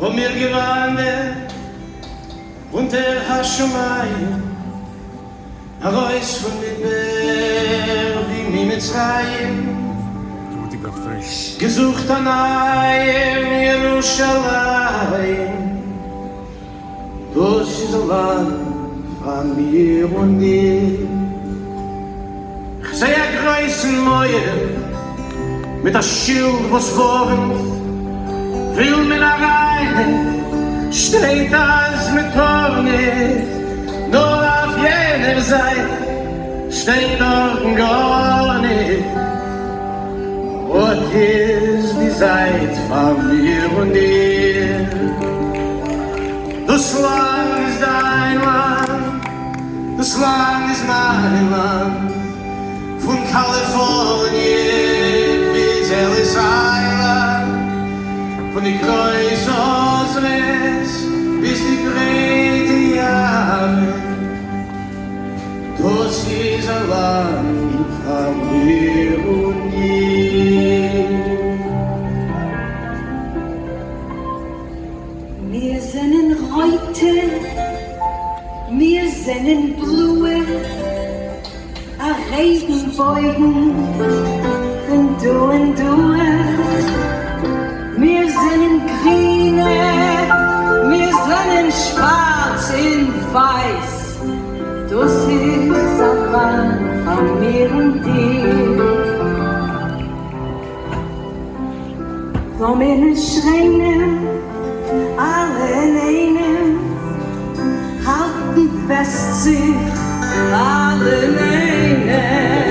wo mir gewandert unter Hashamayim, heraus von Midbar wie Mitzrayim, gesucht an Ayim Yerushalayim. Das ist ein Land von mir und dir. Ich sehe ein größen Mäuer mit der Schild, was wohnt, will mir nach rein, steht als mit Tornis, nur auf jener Seite steht dort gar nicht. What is die Seite von mir und dir? Das Land ist dein Land, das Land ist mein Land, von Kalifornien bis Ellis Island, von die Kreuz Osres bis die breite Jahre. Das ist ein Land von mir und dir. Wir sind heute, wir sind Blue, a Regenbogen von du und du. Wir sind Grüne, wir sind Schwarz in Weiß. Das ist ein Land von mir und dir. Wo wir nicht schreien, alle in einem, halten fest sich alle in einem.